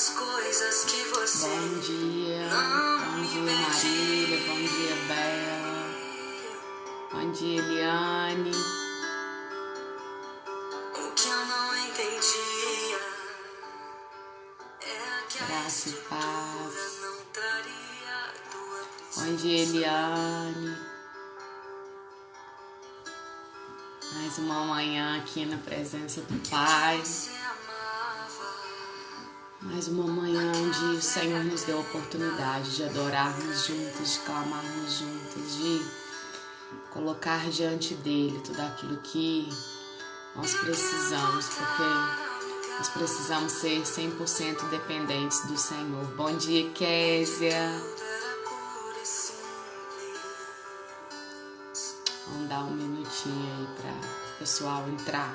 Bom dia Marília, bom dia Bela, bom dia Eliane. Graça e paz. Bom dia Eliane. Mais uma manhã aqui na presença do Pai. Mais uma manhã onde o Senhor nos deu a oportunidade de adorarmos juntos, de clamarmos juntos, de colocar diante dele tudo aquilo que nós precisamos, porque nós precisamos ser 100% dependentes do Senhor. Bom dia, Késia. Vamos dar um minutinho aí para o pessoal entrar.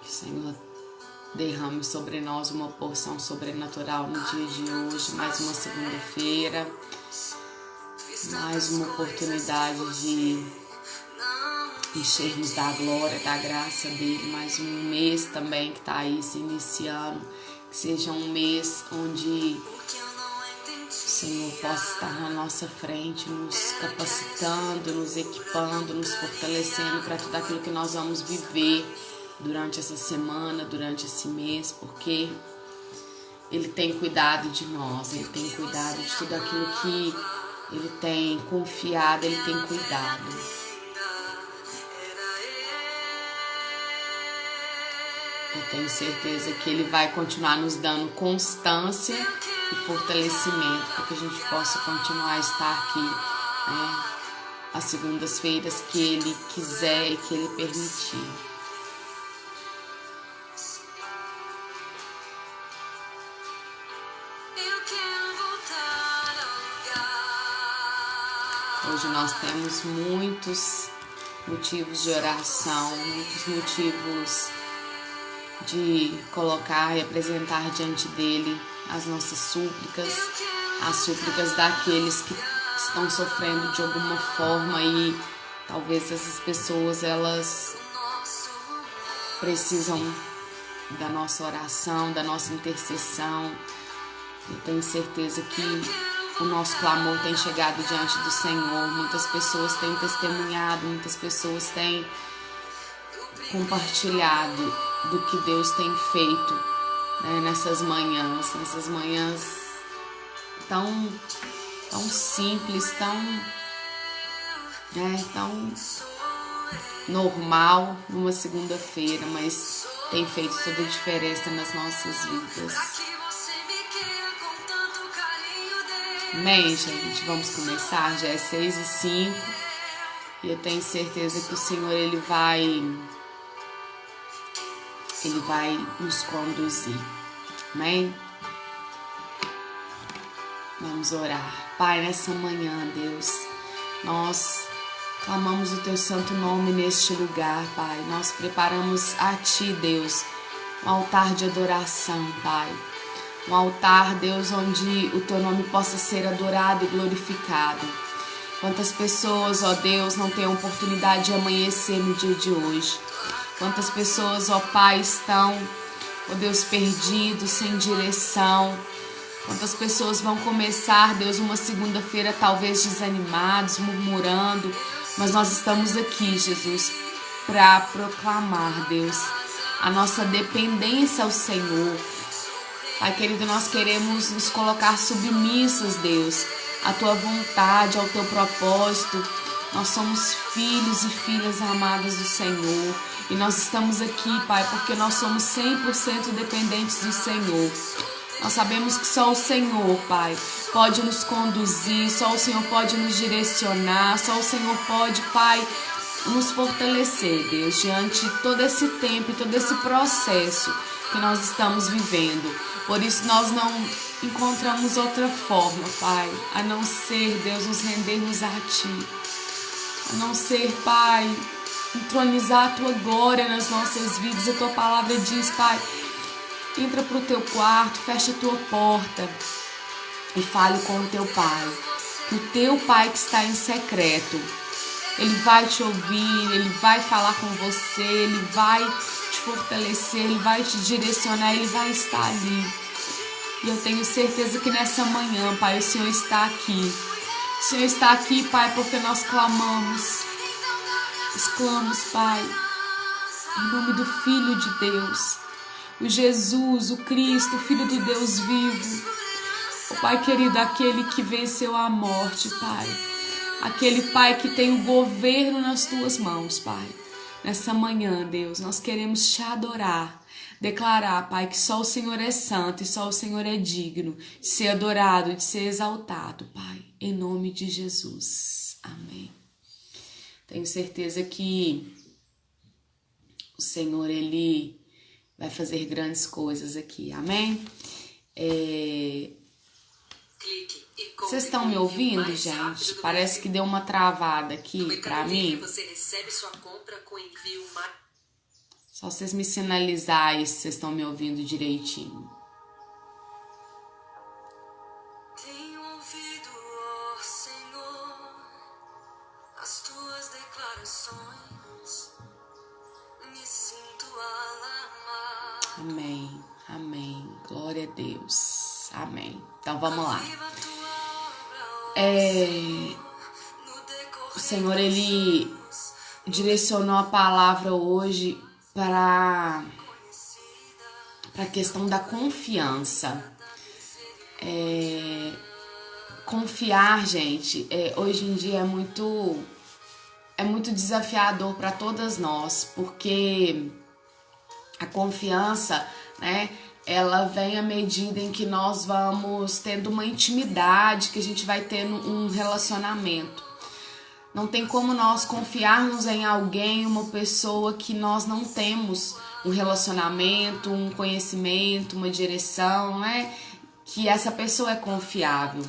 Senhor, derrame sobre nós uma porção sobrenatural no dia de hoje, mais uma segunda-feira, mais uma oportunidade de enchermos da glória, da graça dele, mais um mês também que está aí se iniciando, que seja um mês onde o Senhor possa estar na nossa frente, nos capacitando, nos equipando, nos fortalecendo para tudo aquilo que nós vamos viver durante essa semana, durante esse mês, porque Ele tem cuidado de nós, Ele tem cuidado de tudo aquilo que Ele tem confiado, Ele tem cuidado. Eu tenho certeza que Ele vai continuar nos dando constância e fortalecimento para que a gente possa continuar a estar aqui, né, às segundas-feiras que Ele quiser e que Ele permitir. Hoje nós temos muitos motivos de oração, muitos motivos de colocar e apresentar diante dele as nossas súplicas, as súplicas daqueles que estão sofrendo de alguma forma e talvez essas pessoas elas precisam da nossa oração, da nossa intercessão. Eu tenho certeza que o nosso clamor tem chegado diante do Senhor. Muitas pessoas têm testemunhado, muitas pessoas têm compartilhado do que Deus tem feito, né, nessas manhãs tão simples, tão normal numa segunda-feira, mas tem feito toda a diferença nas nossas vidas. Amém, gente? Vamos começar, já é 6h05 e eu tenho certeza que o Senhor Ele vai nos conduzir. Amém? Vamos orar. Pai, nessa manhã, Deus, nós clamamos o Teu santo nome neste lugar, Pai. Nós preparamos a Ti, Deus, um altar de adoração, Pai. Um altar, Deus, onde o Teu nome possa ser adorado e glorificado. Quantas pessoas, ó Deus, não têm a oportunidade de amanhecer no dia de hoje. Quantas pessoas, ó Pai, estão, ó Deus, perdidos, sem direção. Quantas pessoas vão começar, Deus, uma segunda-feira talvez desanimados, murmurando. Mas nós estamos aqui, Jesus, para proclamar, Deus, a nossa dependência ao Senhor. Pai querido, nós queremos nos colocar submissos, Deus, à Tua vontade, ao Teu propósito. Nós somos filhos e filhas amadas do Senhor. E nós estamos aqui, Pai, porque nós somos 100% dependentes do Senhor. Nós sabemos que só o Senhor, Pai, pode nos conduzir, só o Senhor pode nos direcionar, só o Senhor pode, Pai, nos fortalecer, Deus, diante de todo esse tempo e todo esse processo que nós estamos vivendo. Por isso nós não encontramos outra forma, Pai, a não ser, Deus, nos rendermos a Ti. A não ser, Pai, entronizar a Tua glória nas nossas vidas. A Tua palavra diz, Pai, entra para o Teu quarto, fecha a Tua porta e fale com o Teu Pai. Que o Teu Pai que está em secreto, Ele vai te ouvir, Ele vai falar com você, Ele vai te fortalecer, Ele vai te direcionar, Ele vai estar ali. E eu tenho certeza que nessa manhã, Pai, o Senhor está aqui. O Senhor está aqui, Pai, porque nós clamamos. Nós clamamos, Pai, em nome do Filho de Deus, o Jesus, o Cristo, o Filho do Deus vivo. O Pai querido, aquele que venceu a morte, Pai. Aquele, Pai, que tem o governo nas Tuas mãos, Pai. Nessa manhã, Deus, nós queremos Te adorar. Declarar, Pai, que só o Senhor é santo e só o Senhor é digno de ser adorado, de ser exaltado, Pai. Em nome de Jesus. Amém. Tenho certeza que o Senhor, Ele vai fazer grandes coisas aqui. Amém? Vocês estão me ouvindo, gente? Parece que deu uma travada aqui pra mim. Só vocês me sinalizarem se vocês estão me ouvindo direitinho. Tenho ouvido, ó Senhor, as Tuas declarações, me sinto alarmado. Amém, amém. Glória a Deus. Amém. Então vamos lá. O Senhor, Ele direcionou a palavra hoje para a questão da confiança. Confiar, gente, hoje em dia é muito desafiador para todas nós, porque a confiança, né, ela vem à medida em que nós vamos tendo uma intimidade, que a gente vai tendo um relacionamento. Não tem como nós confiarmos em alguém, uma pessoa que nós não temos um relacionamento, um conhecimento, uma direção, né? Que essa pessoa é confiável.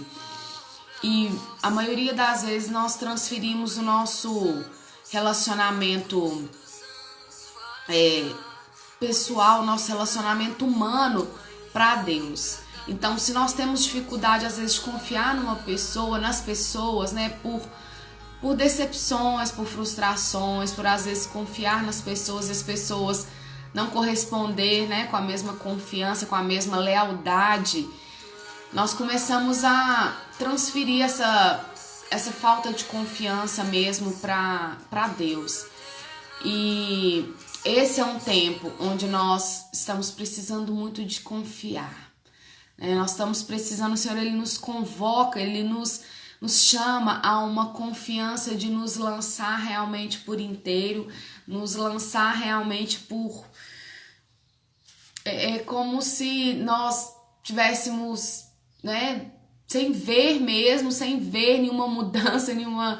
E a maioria das vezes nós transferimos o nosso relacionamento pessoal, nosso relacionamento humano para Deus. Então, se nós temos dificuldade às vezes de confiar numa pessoa, nas pessoas, né, por decepções, por frustrações, por às vezes confiar nas pessoas e as pessoas não corresponder, né, com a mesma confiança, com a mesma lealdade, nós começamos a transferir essa falta de confiança mesmo para Deus. E esse é um tempo onde nós estamos precisando muito de confiar. Nós estamos precisando, o Senhor, Ele nos convoca, Ele nos chama a uma confiança de nos lançar realmente por inteiro, nos lançar realmente por... É como se nós tivéssemos, né, sem ver mesmo, sem ver nenhuma mudança, nenhuma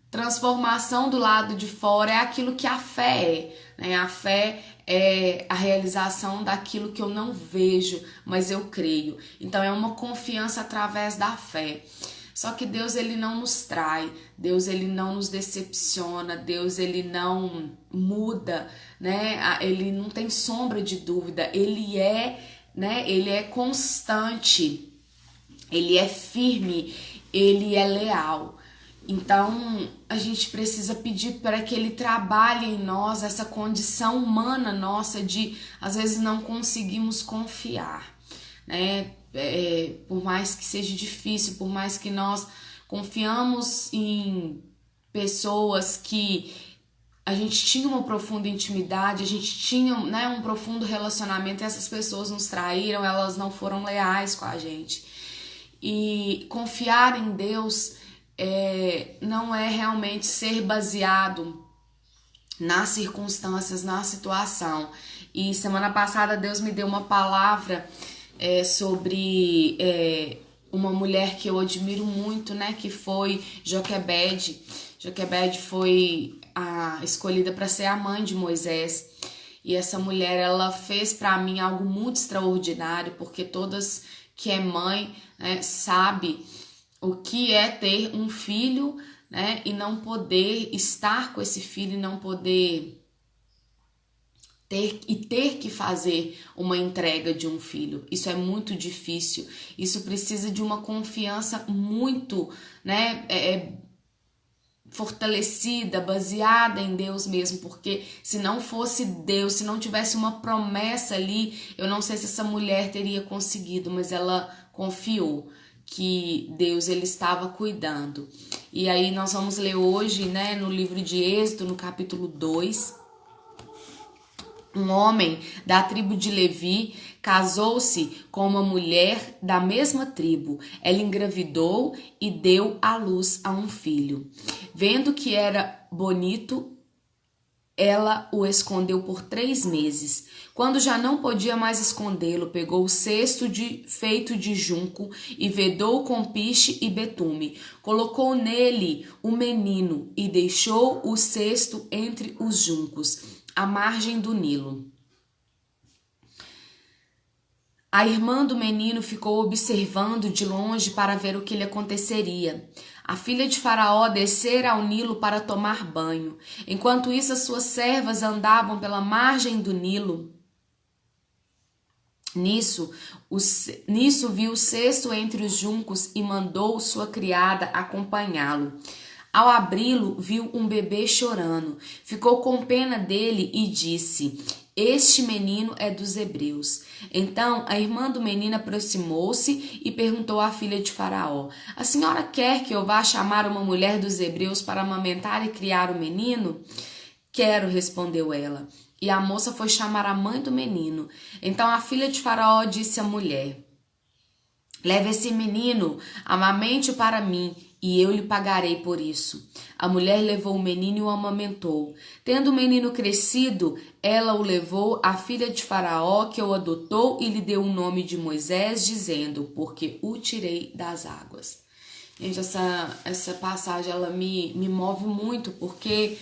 transformação do lado de fora. É aquilo que a fé é, né? A fé é a realização daquilo que eu não vejo, mas eu creio. Então é uma confiança através da fé. Só que Deus, Ele não nos trai, Deus, Ele não nos decepciona, Deus, Ele não muda, né? Ele não tem sombra de dúvida, Ele é constante, Ele é firme, Ele é leal. Então, a gente precisa pedir para que Ele trabalhe em nós essa condição humana nossa de, às vezes, não conseguimos confiar, né? Por mais que seja difícil, por mais que nós confiamos em pessoas que a gente tinha uma profunda intimidade, a gente tinha, né, um profundo relacionamento, e essas pessoas nos traíram, elas não foram leais com a gente. E confiar em Deus não é realmente ser baseado nas circunstâncias, na situação. E semana passada Deus me deu uma palavra sobre uma mulher que eu admiro muito, né, que foi Joquebede. Joquebede foi a escolhida para ser a mãe de Moisés. E essa mulher, ela fez para mim algo muito extraordinário, porque todas que é mãe, né, sabe o que é ter um filho, né, e não poder estar com esse filho, e não poder ter que fazer uma entrega de um filho. Isso é muito difícil. Isso precisa de uma confiança muito, né, fortalecida, baseada em Deus mesmo, porque se não fosse Deus, se não tivesse uma promessa ali, eu não sei se essa mulher teria conseguido, mas ela confiou que Deus ele estava cuidando. E aí nós vamos ler hoje, né, no livro de Êxodo, no capítulo 2, um homem da tribo de Levi casou-se com uma mulher da mesma tribo. Ela engravidou e deu à luz a um filho. Vendo que era bonito, ela o escondeu por 3 meses. Quando já não podia mais escondê-lo, pegou o cesto feito de junco e vedou com piche e betume. Colocou nele o menino e deixou o cesto entre os juncos, à margem do Nilo. A irmã do menino ficou observando de longe para ver o que lhe aconteceria. A filha de Faraó descera ao Nilo para tomar banho. Enquanto isso, as suas servas andavam pela margem do Nilo. Nisso viu o cesto entre os juncos e mandou sua criada acompanhá-lo. Ao abri-lo, viu um bebê chorando. Ficou com pena dele e disse: "Este menino é dos hebreus." Então a irmã do menino aproximou-se e perguntou à filha de Faraó: "A senhora quer que eu vá chamar uma mulher dos hebreus para amamentar e criar o menino?" "Quero", respondeu ela. E a moça foi chamar a mãe do menino. Então a filha de Faraó disse à mulher: "Leve esse menino, amamente-o para mim, e eu lhe pagarei por isso." A mulher levou o menino e o amamentou. Tendo o menino crescido, ela o levou à filha de Faraó, que o adotou e lhe deu o nome de Moisés, dizendo: "Porque o tirei das águas." Gente, essa passagem ela me move muito, porque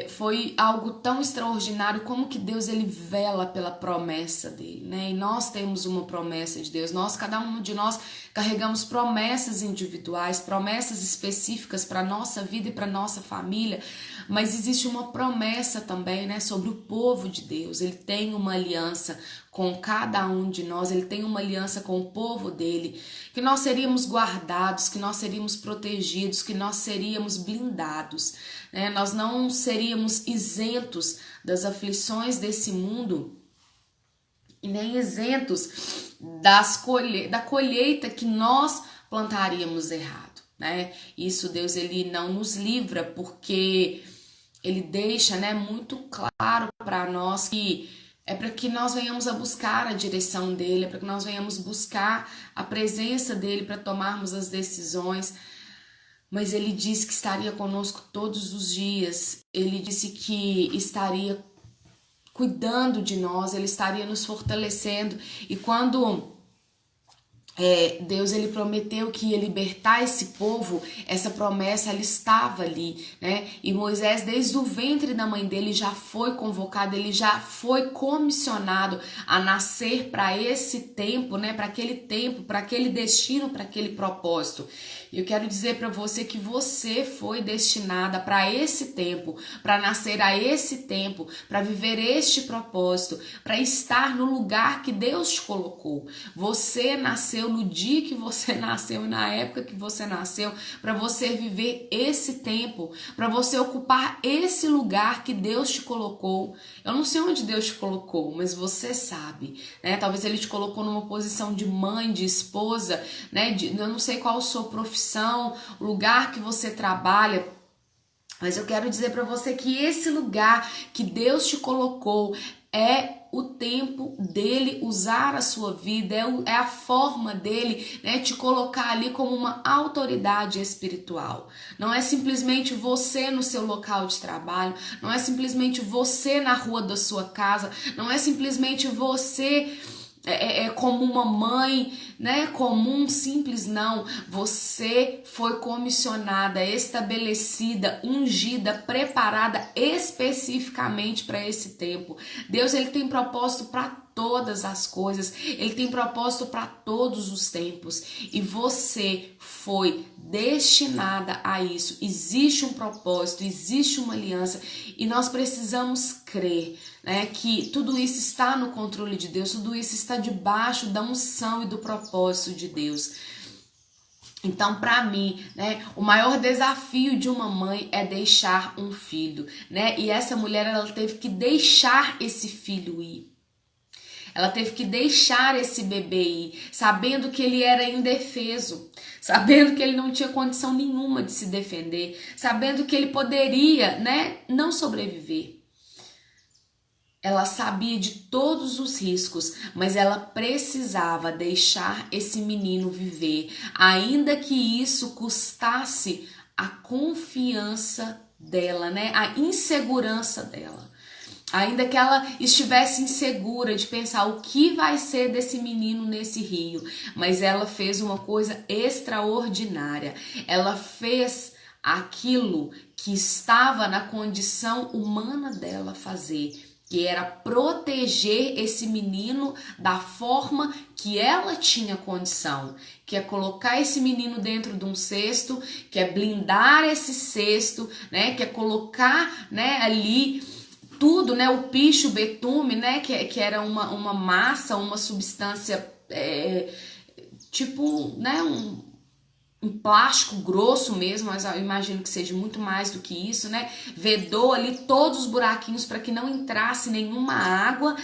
foi algo tão extraordinário, como que Deus ele vela pela promessa dele, né? E nós temos uma promessa de Deus. Cada um de nós carregamos promessas individuais, promessas específicas para nossa vida e para nossa família, mas existe uma promessa também, né, sobre o povo de Deus. Ele tem uma aliança com cada um de nós, ele tem uma aliança com o povo dele, que nós seríamos guardados, que nós seríamos protegidos, que nós seríamos blindados, né? Nós não seríamos isentos das aflições desse mundo e nem isentos da colheita que nós plantaríamos errado, né? Isso Deus ele não nos livra, porque ele deixa, né, muito claro para nós que é para que nós venhamos a buscar a direção dele, é para que nós venhamos buscar a presença dele para tomarmos as decisões. Mas ele disse que estaria conosco todos os dias. Ele disse que estaria cuidando de nós, ele estaria nos fortalecendo. E quando Deus ele prometeu que ia libertar esse povo, essa promessa ela estava ali, né? E Moisés, desde o ventre da mãe dele, já foi convocado, ele já foi comissionado a nascer para esse tempo, né? Para aquele tempo, para aquele destino, para aquele propósito. E eu quero dizer para você que você foi destinada para esse tempo, para nascer a esse tempo, para viver este propósito, para estar no lugar que Deus te colocou. Você nasceu no dia que você nasceu e na época que você nasceu, para você viver esse tempo, para você ocupar esse lugar que Deus te colocou. Eu não sei onde Deus te colocou, mas você sabe, né? Talvez ele te colocou numa posição de mãe, de esposa, né? Eu não sei qual a sua profissão, o lugar que você trabalha, mas eu quero dizer para você que esse lugar que Deus te colocou é o tempo dele usar a sua vida, é a forma dele, né, te colocar ali como uma autoridade espiritual. Não é simplesmente você no seu local de trabalho, não é simplesmente você na rua da sua casa, não é simplesmente você como uma mãe, né, comum, simples, não. Você foi comissionada, estabelecida, ungida, preparada especificamente para esse tempo. Deus, ele tem propósito para todas as coisas, ele tem propósito para todos os tempos, e você foi destinada a isso. Existe um propósito, existe uma aliança, e nós precisamos crer, né, que tudo isso está no controle de Deus, tudo isso está debaixo da unção e do propósito de Deus. Então, para mim, né, o maior desafio de uma mãe é deixar um filho, né? E essa mulher, ela teve que deixar esse filho ir. Ela teve que deixar esse bebê ir, sabendo que ele era indefeso, sabendo que ele não tinha condição nenhuma de se defender, sabendo que ele poderia, né, não sobreviver. Ela sabia de todos os riscos, mas ela precisava deixar esse menino viver, ainda que isso custasse a confiança dela, né, a insegurança dela. Ainda que ela estivesse insegura de pensar o que vai ser desse menino nesse rio, mas ela fez uma coisa extraordinária. Ela fez aquilo que estava na condição humana dela fazer, que era proteger esse menino da forma que ela tinha condição, que é colocar esse menino dentro de um cesto, que é blindar esse cesto, né, que é colocar, né, ali tudo, né, o picho, o betume, né, que era uma massa, uma substância tipo, né, um plástico grosso mesmo, mas eu imagino que seja muito mais do que isso, né, vedou ali todos os buraquinhos para que não entrasse nenhuma água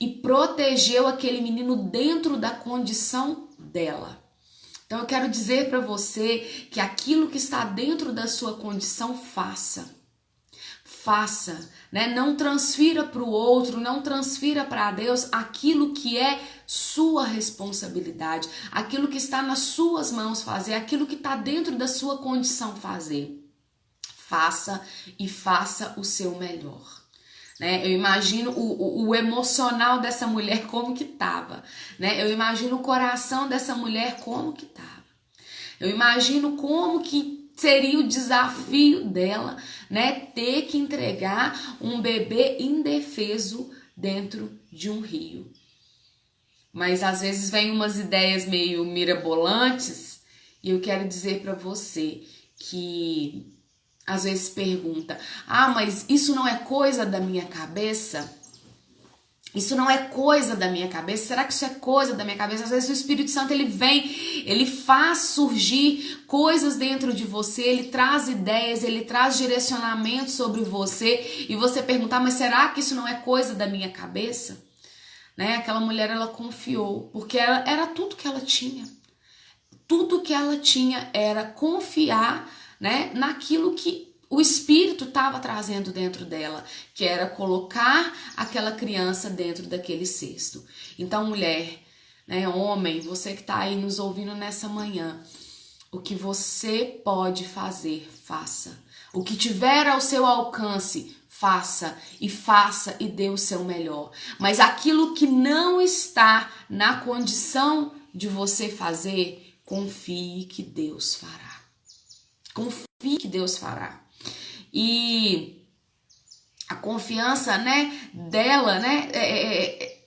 e protegeu aquele menino dentro da condição dela. Então eu quero dizer para você que aquilo que está dentro da sua condição, faça, né? Não transfira para o outro, não transfira para Deus aquilo que é sua responsabilidade, aquilo que está nas suas mãos fazer, aquilo que está dentro da sua condição fazer. Faça e faça o seu melhor. Né? Eu imagino o emocional dessa mulher como que estava, né? Eu imagino o coração dessa mulher como que estava. Eu imagino como que seria o desafio dela, né, ter que entregar um bebê indefeso dentro de um rio. Mas às vezes vem umas ideias meio mirabolantes e eu quero dizer para você que às vezes pergunta: ah, mas isso não é coisa da minha cabeça? Isso não é coisa da minha cabeça? Será que isso é coisa da minha cabeça? Às vezes o Espírito Santo, ele vem, ele faz surgir coisas dentro de você, ele traz ideias, ele traz direcionamento sobre você e você perguntar: mas será que isso não é coisa da minha cabeça? Né? Aquela mulher, ela confiou, porque era tudo que ela tinha. Tudo que ela tinha era confiar, né, naquilo que o Espírito estava trazendo dentro dela, que era colocar aquela criança dentro daquele cesto. Então, mulher, né, homem, você que está aí nos ouvindo nessa manhã, o que você pode fazer, faça. O que tiver ao seu alcance, faça e dê o seu melhor. Mas aquilo que não está na condição de você fazer, confie que Deus fará. Confie que Deus fará. E a confiança, né, dela, né,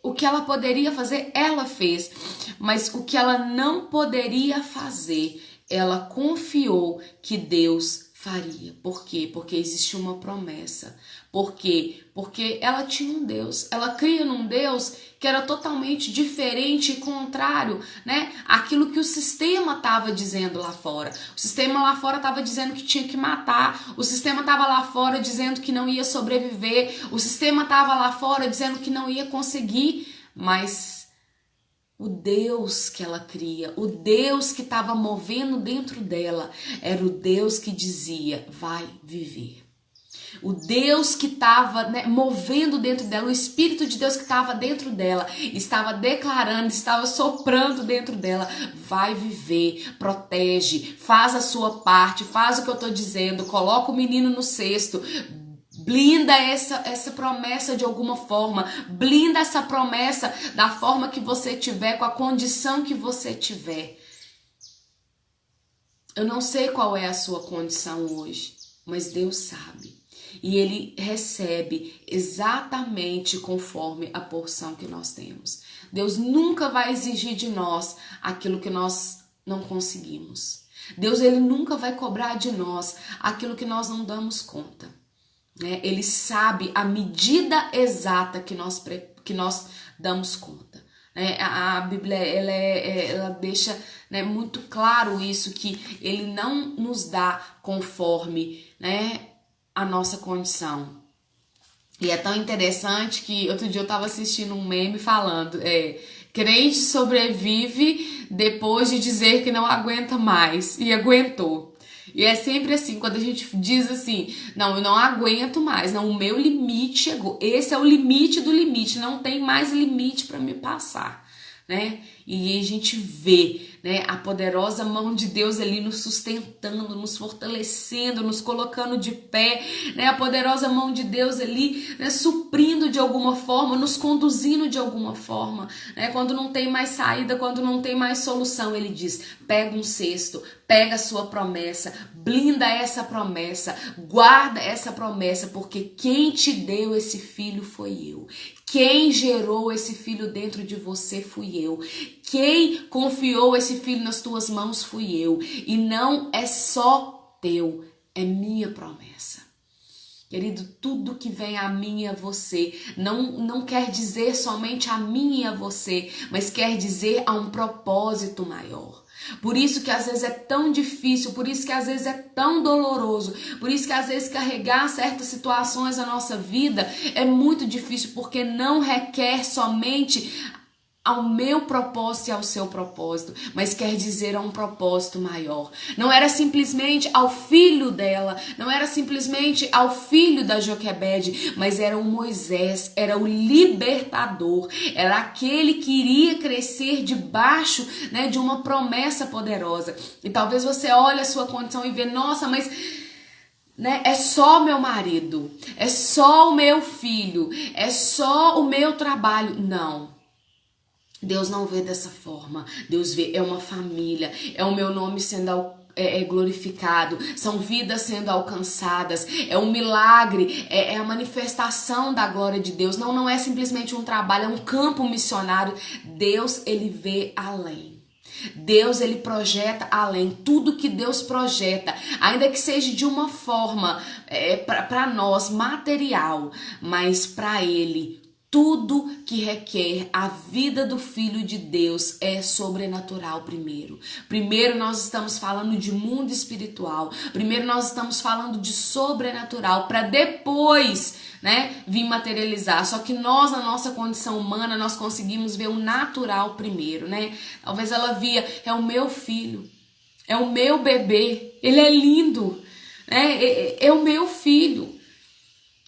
o que ela poderia fazer, ela fez. Mas o que ela não poderia fazer, ela confiou que Deus faria. Por quê? Porque existe uma promessa. Por quê? Porque ela tinha um Deus. Ela cria num Deus que era totalmente diferente e contrário, né? Aquilo que o sistema estava dizendo lá fora. O sistema lá fora estava dizendo que tinha que matar. O sistema estava lá fora dizendo que não ia sobreviver. O sistema estava lá fora dizendo que não ia conseguir. Mas o Deus que ela cria, o Deus que estava movendo dentro dela, era o Deus que dizia: vai viver. O Deus que estava, né, movendo dentro dela, o Espírito de Deus que estava dentro dela, estava declarando, estava soprando dentro dela: vai viver, protege, faz a sua parte, faz o que eu estou dizendo, coloca o menino no cesto, Blinda essa promessa de alguma forma. Blinda essa promessa da forma que você tiver, com a condição que você tiver. Eu não sei qual é a sua condição hoje, mas Deus sabe. E Ele recebe exatamente conforme a porção que nós temos. Deus nunca vai exigir de nós aquilo que nós não conseguimos. Deus, Ele nunca vai cobrar de nós aquilo que nós não damos conta. Ele sabe a medida exata que nós damos conta. A Bíblia ela deixa muito claro isso, que Ele não nos dá conforme a nossa condição. E é tão interessante que outro dia eu estava assistindo um meme falando, crente sobrevive depois de dizer que não aguenta mais, e aguentou. E é sempre assim, quando a gente diz assim, não, eu não aguento mais, não, o meu limite chegou, esse é o limite do limite, não tem mais limite para me passar, E a gente vê, a poderosa mão de Deus ali nos sustentando, nos fortalecendo, nos colocando de pé, A poderosa mão de Deus ali, suprindo de alguma forma, nos conduzindo de alguma forma, Quando não tem mais saída, quando não tem mais solução, Ele diz, pega um cesto, pega a sua promessa, blinda essa promessa, guarda essa promessa, porque quem te deu esse filho foi eu. Quem gerou esse filho dentro de você fui eu. Quem confiou esse filho nas tuas mãos fui eu. E não é só teu, é minha promessa. Querido, tudo que vem a mim e a você não quer dizer somente a mim e a você, mas quer dizer a um propósito maior. Por isso que às vezes é tão difícil, por isso que às vezes é tão doloroso, por isso que às vezes carregar certas situações na nossa vida é muito difícil, porque não requer somente ao meu propósito e ao seu propósito, mas quer dizer a um propósito maior. Não era simplesmente ao filho dela, não era simplesmente ao filho da Joquebede, mas era o Moisés, era o libertador, era aquele que iria crescer debaixo de uma promessa poderosa. E talvez você olhe a sua condição e vê, nossa, mas é só meu marido, é só o meu filho, é só o meu trabalho. Não. Deus não vê dessa forma. Deus vê, é uma família, é o meu nome sendo glorificado, são vidas sendo alcançadas, é um milagre, é a manifestação da glória de Deus. Não é simplesmente um trabalho, é um campo missionário. Deus, Ele vê além. Deus, Ele projeta além. Tudo que Deus projeta, ainda que seja de uma forma para nós material, mas para Ele, tudo que requer a vida do Filho de Deus é sobrenatural primeiro. Primeiro nós estamos falando de mundo espiritual. Primeiro nós estamos falando de sobrenatural, para depois vir materializar. Só que nós, na nossa condição humana, nós conseguimos ver o natural primeiro, Talvez ela via, é o meu filho, é o meu bebê, ele é lindo, é o meu filho.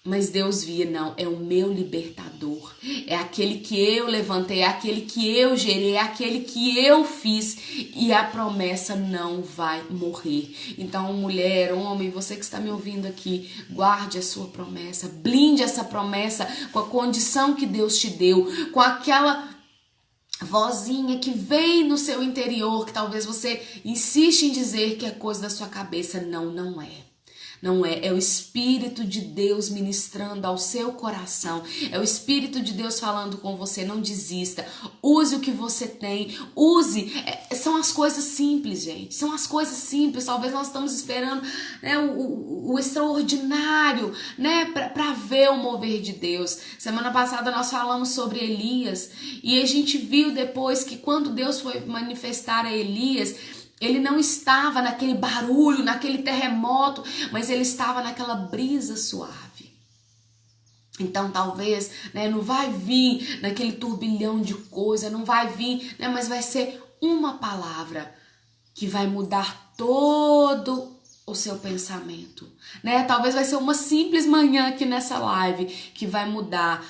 Mas Deus via, não, é o meu libertador, é aquele que eu levantei, é aquele que eu gerei, é aquele que eu fiz, e a promessa não vai morrer. Então, mulher, homem, você que está me ouvindo aqui, guarde a sua promessa, blinde essa promessa com a condição que Deus te deu, com aquela vozinha que vem no seu interior, que talvez você insiste em dizer que é coisa da sua cabeça. Não é. Não é, é o Espírito de Deus ministrando ao seu coração, é o Espírito de Deus falando com você. Não desista, use o que você tem, use, são as coisas simples, gente, são as coisas simples. Talvez nós estamos esperando o extraordinário, para ver o mover de Deus. Semana passada nós falamos sobre Elias, e a gente viu depois que quando Deus foi manifestar a Elias, ele não estava naquele barulho, naquele terremoto, mas ele estava naquela brisa suave. Então talvez não vai vir naquele turbilhão de coisa, não vai vir, mas vai ser uma palavra que vai mudar todo o seu pensamento. Talvez vai ser uma simples manhã aqui nessa live que vai mudar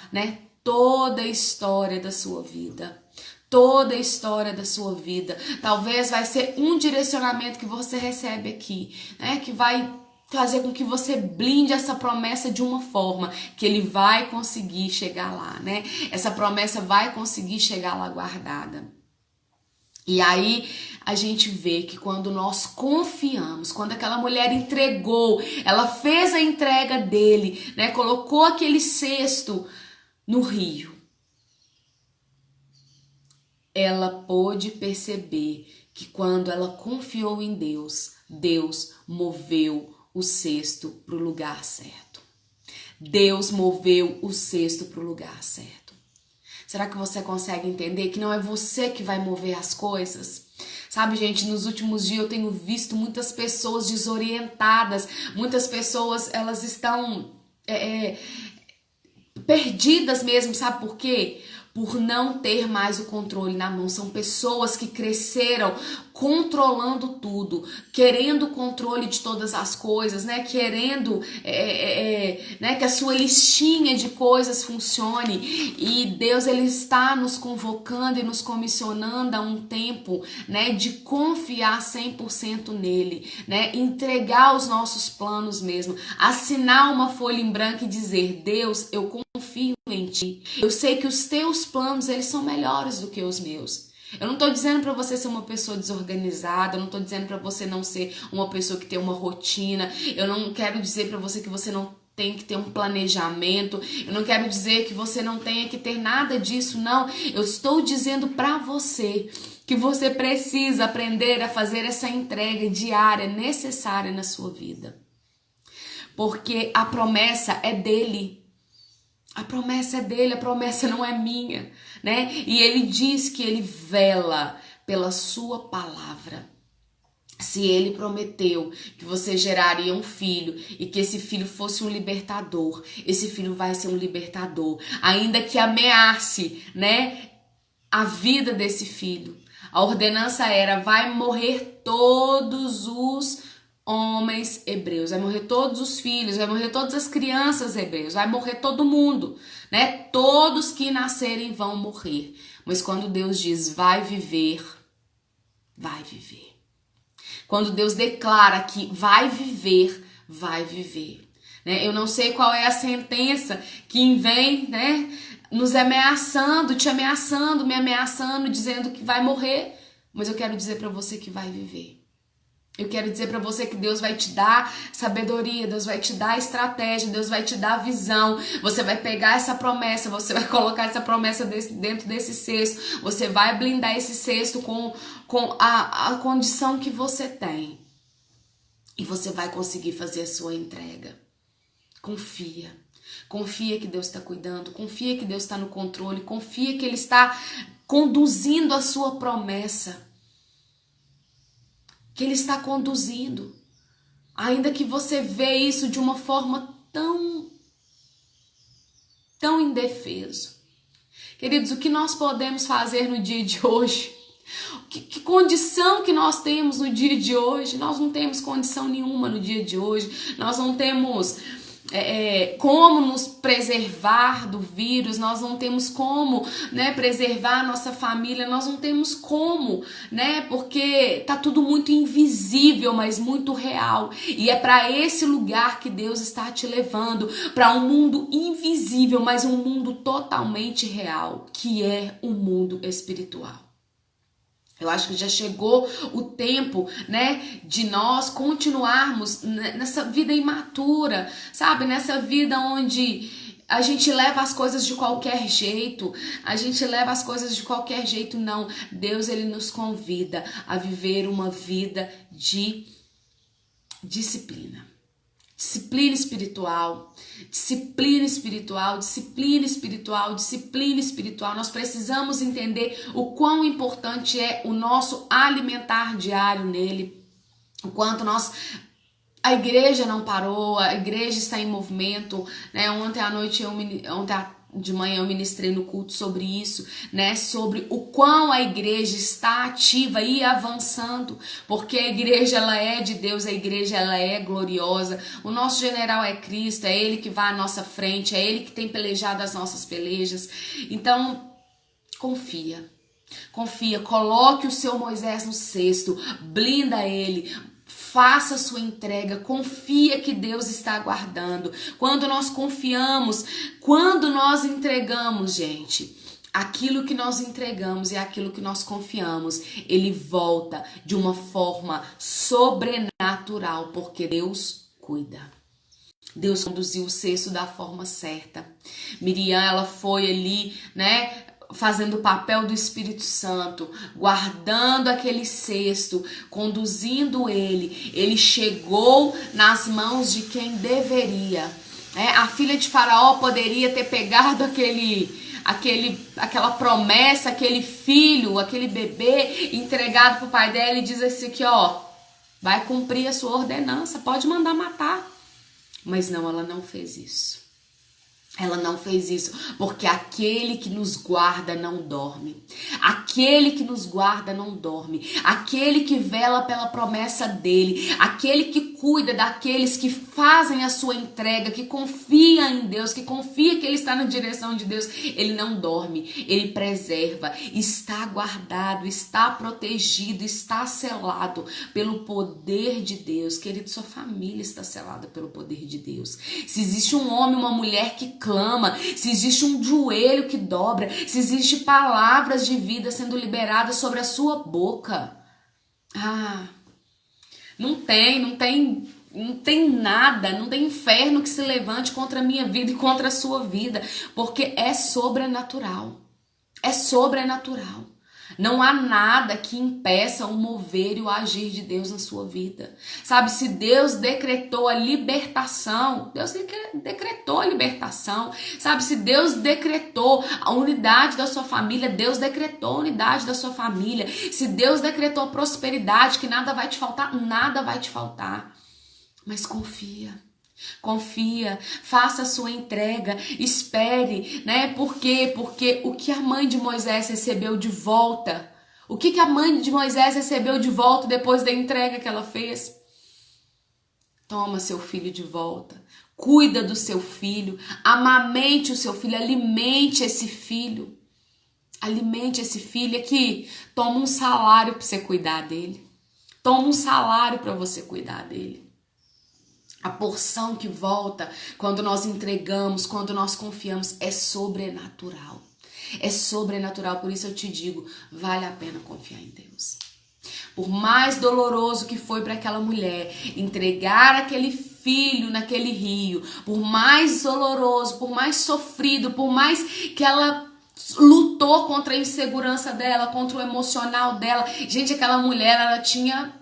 toda a história da sua vida. Toda a história da sua vida. Talvez vai ser um direcionamento que você recebe aqui, que vai fazer com que você blinde essa promessa de uma forma que ele vai conseguir chegar lá, né? Essa promessa vai conseguir chegar lá guardada. E aí a gente vê que quando nós confiamos, quando aquela mulher entregou, ela fez a entrega dele, né? Colocou aquele cesto no rio. Ela pôde perceber que quando ela confiou em Deus, Deus moveu o cesto para o lugar certo. Deus moveu o cesto para o lugar certo. Será que você consegue entender que não é você que vai mover as coisas? Sabe, gente, nos últimos dias eu tenho visto muitas pessoas desorientadas, muitas pessoas, elas estão perdidas mesmo, sabe por quê? Por não ter mais o controle na mão. São pessoas que cresceram controlando tudo, querendo o controle de todas as coisas, né? Querendo né? Que a sua listinha de coisas funcione. E Deus, ele está nos convocando e nos comissionando a um tempo, né? De confiar 100% nele, né? Entregar os nossos planos mesmo, assinar uma folha em branco e dizer: Deus, eu confio em ti. Eu sei que os teus planos, eles são melhores do que os meus. Eu não estou dizendo para você ser uma pessoa desorganizada, eu não estou dizendo para você não ser uma pessoa que tem uma rotina, eu não quero dizer para você que você não tem que ter um planejamento, eu não quero dizer que você não tenha que ter nada disso, não. Eu estou dizendo para você que você precisa aprender a fazer essa entrega diária necessária na sua vida. Porque a promessa é dele. A promessa é dele, a promessa não é minha, né? E ele diz que ele vela pela sua palavra. Se ele prometeu que você geraria um filho e que esse filho fosse um libertador, esse filho vai ser um libertador, ainda que ameace, né, a vida desse filho. A ordenança era: vai morrer todos os homens hebreus, vai morrer todos os filhos, vai morrer todas as crianças hebreus, vai morrer todo mundo, né? Todos que nascerem vão morrer. Mas quando Deus diz vai viver, vai viver. Quando Deus declara que vai viver, vai viver. Né? Eu não sei qual é a sentença que vem, né, nos ameaçando, te ameaçando, me ameaçando, dizendo que vai morrer, mas eu quero dizer para você que vai viver. Eu quero dizer para você que Deus vai te dar sabedoria, Deus vai te dar estratégia, Deus vai te dar visão. Você vai pegar essa promessa, você vai colocar essa promessa dentro desse cesto. Você vai blindar esse cesto com a condição que você tem. E você vai conseguir fazer a sua entrega. Confia. Confia que Deus está cuidando, confia que Deus está no controle, confia que Ele está conduzindo a sua promessa. Que Ele está conduzindo, ainda que você vê isso de uma forma tão indefeso. Queridos, o que nós podemos fazer no dia de hoje? Que condição que nós temos no dia de hoje? Nós não temos condição nenhuma no dia de hoje, nós não temos como nos preservar do vírus, nós não temos como, né, preservar a nossa família, nós não temos como, né, porque tá tudo muito invisível, mas muito real, e é para esse lugar que Deus está te levando, para um mundo invisível, mas um mundo totalmente real, que é o mundo espiritual. Eu acho que já chegou o tempo, né, de nós continuarmos nessa vida imatura, sabe? Nessa vida onde a gente leva as coisas de qualquer jeito, não. Deus, Ele nos convida a viver uma vida de disciplina. Disciplina espiritual, disciplina espiritual, disciplina espiritual, disciplina espiritual. Nós precisamos entender o quão importante é o nosso alimentar diário nele, o quanto a igreja não parou, a igreja está em movimento, né? Ontem de manhã eu ministrei no culto sobre isso, né? Sobre o quão a igreja está ativa e avançando, porque a igreja, ela é de Deus, a igreja, ela é gloriosa. O nosso general é Cristo, é Ele que vai à nossa frente, é Ele que tem pelejado as nossas pelejas. Então, confia, coloque o seu Moisés no cesto, blinda ele, Faça a sua entrega, confia que Deus está aguardando. Quando nós confiamos, quando nós entregamos, gente, aquilo que nós entregamos e aquilo que nós confiamos, ele volta de uma forma sobrenatural, porque Deus cuida. Deus conduziu o cesto da forma certa. Miriam, ela foi ali, né, fazendo o papel do Espírito Santo, guardando aquele cesto, conduzindo ele. Ele chegou nas mãos de quem deveria. A filha de Faraó poderia ter pegado aquela promessa, aquele filho, aquele bebê, entregado pro pai dela e diz assim aqui, ó, vai cumprir a sua ordenança, pode mandar matar. Mas não, ela não fez isso. Ela não fez isso, porque aquele que nos guarda não dorme. Aquele que nos guarda não dorme. Aquele que vela pela promessa dele. Aquele que cuida daqueles que fazem a sua entrega, que confia em Deus, que confia que ele está na direção de Deus. Ele não dorme, ele preserva. Está guardado, está protegido, está selado pelo poder de Deus. Querido, sua família está selada pelo poder de Deus. Se existe um homem, uma mulher que clama, se existe um joelho que dobra, se existe palavras de vida sendo liberadas sobre a sua boca, não tem nada, não tem inferno que se levante contra a minha vida e contra a sua vida, porque é sobrenatural, é sobrenatural. Não há nada que impeça o mover e o agir de Deus na sua vida. Sabe, se Deus decretou a libertação, Deus decretou a libertação. Sabe, se Deus decretou a unidade da sua família, Deus decretou a unidade da sua família. Se Deus decretou a prosperidade, que nada vai te faltar, nada vai te faltar. Mas confia. Confia, faça a sua entrega, espere, né? Por quê? Porque o que a mãe de Moisés recebeu de volta, o que a mãe de Moisés recebeu de volta depois da entrega que ela fez? Toma seu filho de volta, cuida do seu filho, amamente o seu filho, alimente esse filho. Alimente esse filho aqui, toma um salário para você cuidar dele. Toma um salário para você cuidar dele. A porção que volta quando nós entregamos, quando nós confiamos, é sobrenatural. É sobrenatural, por isso eu te digo, vale a pena confiar em Deus. Por mais doloroso que foi para aquela mulher entregar aquele filho naquele rio, por mais doloroso, por mais sofrido, por mais que ela lutou contra a insegurança dela, contra o emocional dela. Gente, aquela mulher, ela tinha...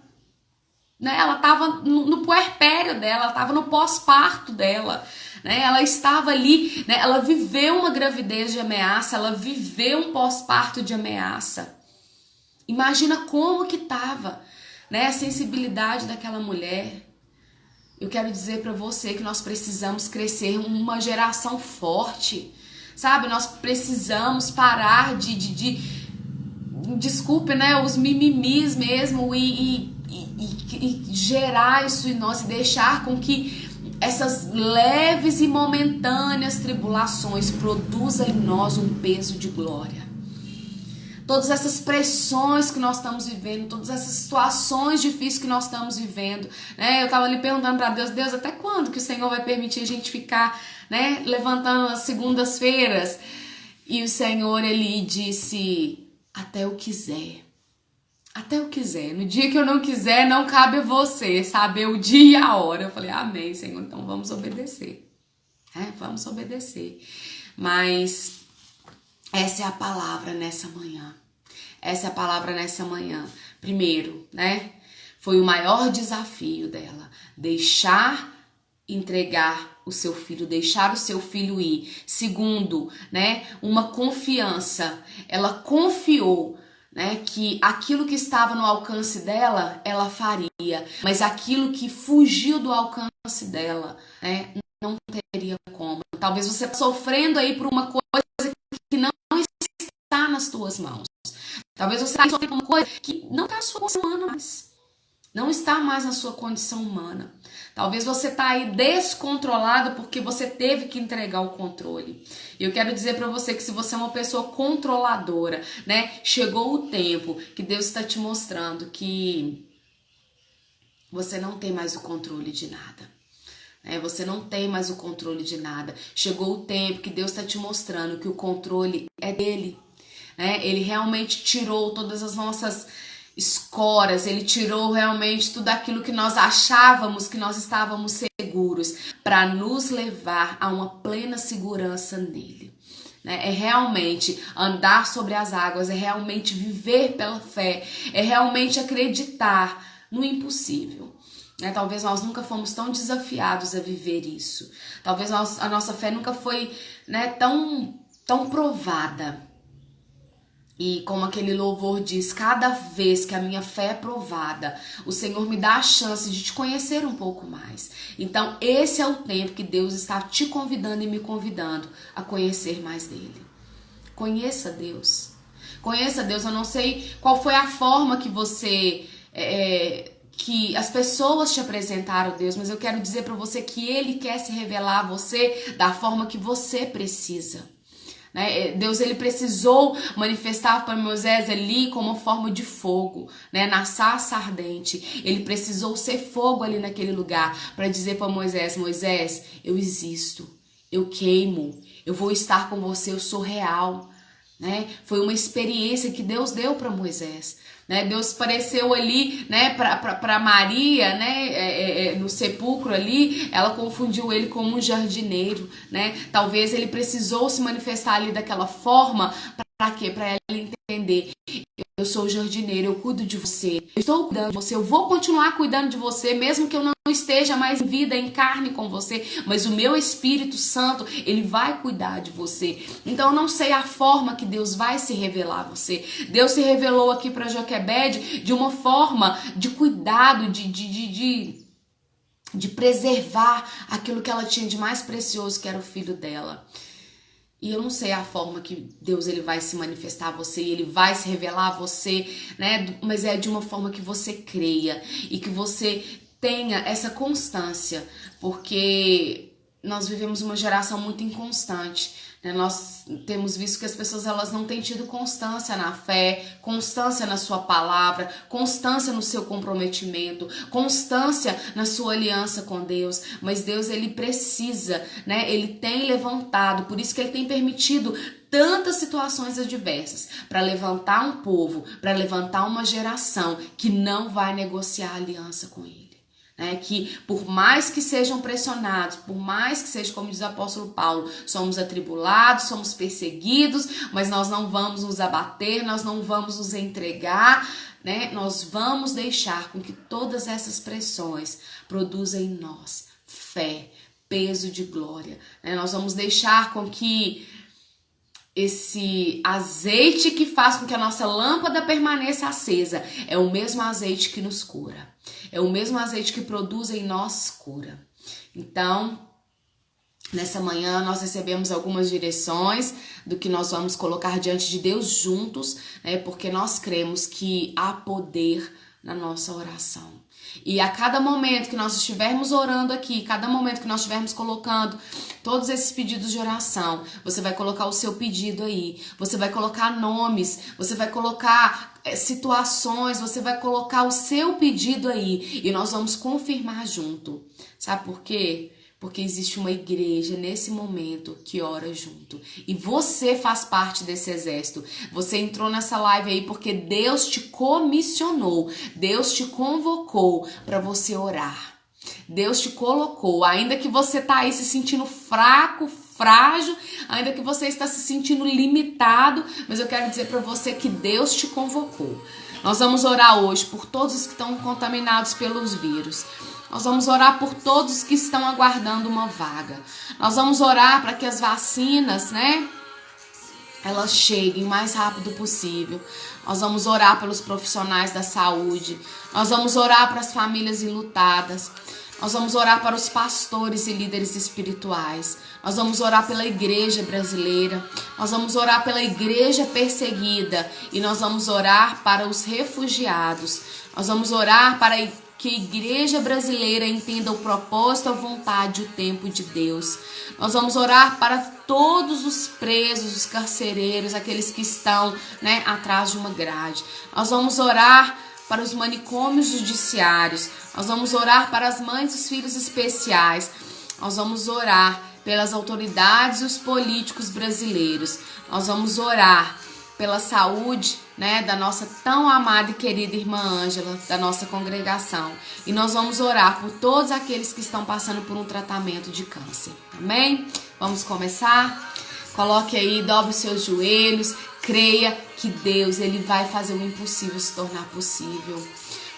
Ela estava no puerpério dela, ela estava no pós-parto dela, né? Ela estava ali, né? Ela viveu uma gravidez de ameaça, ela viveu um pós-parto de ameaça. Imagina como que estava, né? A sensibilidade daquela mulher. Eu quero dizer para você que nós precisamos crescer uma geração forte, sabe? Nós precisamos parar desculpe, né? Os mimimis mesmo e gerar isso em nós e deixar com que essas leves e momentâneas tribulações produzam em nós um peso de glória. Todas essas pressões que nós estamos vivendo, todas essas situações difíceis que nós estamos vivendo, né? Eu estava ali perguntando para Deus, Deus, até quando que o Senhor vai permitir a gente ficar, né, levantando as segundas-feiras? E o Senhor, ele disse, até eu quiser. Até eu quiser. No dia que eu não quiser, não cabe a você saber o dia e a hora. Eu falei, amém, Senhor, então vamos obedecer. Vamos obedecer. Mas essa é a palavra nessa manhã. Essa é a palavra nessa manhã. Primeiro, né? Foi o maior desafio dela. Entregar o seu filho, deixar o seu filho ir. Segundo, né? Uma confiança. Ela confiou, né, que aquilo que estava no alcance dela, ela faria, mas aquilo que fugiu do alcance dela, né, não teria como. Talvez você está sofrendo aí por uma coisa que não está nas tuas mãos. Talvez você está sofrendo por uma coisa que não está na sua condição humana mais. Não está mais na sua condição humana. Talvez você está aí descontrolado porque você teve que entregar o controle. E eu quero dizer para você que se você é uma pessoa controladora, né? Chegou o tempo que Deus está te mostrando que você não tem mais o controle de nada. Você não tem mais o controle de nada. Chegou o tempo que Deus está te mostrando que o controle é dele. Ele realmente tirou todas as nossas escoras, ele tirou realmente tudo aquilo que nós achávamos que nós estávamos seguros, para nos levar a uma plena segurança nele. É realmente andar sobre as águas, é realmente viver pela fé, é realmente acreditar no impossível. Talvez nós nunca fomos tão desafiados a viver isso. Talvez a nossa fé nunca foi tão provada. E como aquele louvor diz, cada vez que a minha fé é provada, o Senhor me dá a chance de te conhecer um pouco mais. Então esse é o tempo que Deus está te convidando e me convidando a conhecer mais dele. Conheça Deus. Conheça Deus. Eu não sei qual foi a forma que que as pessoas te apresentaram Deus, mas eu quero dizer para você que Ele quer se revelar a você da forma que você precisa. Deus, ele precisou manifestar para Moisés ali como forma de fogo, na sarça ardente. Ele precisou ser fogo ali naquele lugar para dizer para Moisés, Moisés, eu existo, eu queimo, eu vou estar com você, eu sou real. Foi uma experiência que Deus deu para Moisés. Deus apareceu ali, para Maria, no sepulcro ali, ela confundiu ele como um jardineiro, Talvez ele precisou se manifestar ali daquela forma, para quê? Para ela entender. Eu sou o jardineiro, eu cuido de você, eu estou cuidando de você, eu vou continuar cuidando de você, mesmo que eu não esteja mais em vida, em carne com você, mas o meu Espírito Santo, ele vai cuidar de você. Então eu não sei a forma que Deus vai se revelar a você. Deus se revelou aqui para Joquebede de uma forma de cuidado, de preservar aquilo que ela tinha de mais precioso, que era o filho dela. E eu não sei a forma que Deus ele vai se manifestar a você, ele vai se revelar a você, mas é de uma forma que você creia e que você tenha essa constância, porque nós vivemos uma geração muito inconstante. Nós temos visto que as pessoas elas não têm tido constância na fé, constância na sua palavra, constância no seu comprometimento, constância na sua aliança com Deus. Mas Deus ele precisa, ele tem levantado, por isso que ele tem permitido tantas situações adversas para levantar um povo, para levantar uma geração que não vai negociar aliança com ele. Que por mais que sejam pressionados, por mais que seja, como diz o apóstolo Paulo, somos atribulados, somos perseguidos, mas nós não vamos nos abater, nós não vamos nos entregar, nós vamos deixar com que todas essas pressões produzam em nós fé, peso de glória, nós vamos deixar com que esse azeite que faz com que a nossa lâmpada permaneça acesa é o mesmo azeite que nos cura. É o mesmo azeite que produz em nós cura. Então, nessa manhã nós recebemos algumas direções do que nós vamos colocar diante de Deus juntos, porque nós cremos que há poder na nossa oração. E a cada momento que nós estivermos orando aqui, cada momento que nós estivermos colocando todos esses pedidos de oração, você vai colocar o seu pedido aí, você vai colocar nomes, você vai colocar situações, você vai colocar o seu pedido aí e nós vamos confirmar junto. Sabe por quê? Porque existe uma igreja nesse momento que ora junto. E você faz parte desse exército. Você entrou nessa live aí porque Deus te comissionou. Deus te convocou para você orar. Deus te colocou. Ainda que você tá aí se sentindo fraco, frágil, ainda que você está se sentindo limitado, mas eu quero dizer para você que Deus te convocou. Nós vamos orar hoje por todos os que estão contaminados pelos vírus. Nós vamos orar por todos que estão aguardando uma vaga. Nós vamos orar para que as vacinas, elas cheguem o mais rápido possível. Nós vamos orar pelos profissionais da saúde. Nós vamos orar para as famílias enlutadas. Nós vamos orar para os pastores e líderes espirituais. Nós vamos orar pela igreja brasileira. Nós vamos orar pela igreja perseguida. E nós vamos orar para os refugiados. Nós vamos orar para que a igreja brasileira entenda o propósito, a vontade, o tempo de Deus. Nós vamos orar para todos os presos, os carcereiros, aqueles que estão, atrás de uma grade. Nós vamos orar para os manicômios judiciários. Nós vamos orar para as mães dos filhos especiais. Nós vamos orar pelas autoridades e os políticos brasileiros. Nós vamos orar pela saúde, da nossa tão amada e querida irmã Ângela, da nossa congregação. E nós vamos orar por todos aqueles que estão passando por um tratamento de câncer. Amém? Vamos começar? Coloque aí, dobre os seus joelhos, creia que Deus, Ele vai fazer o impossível se tornar possível.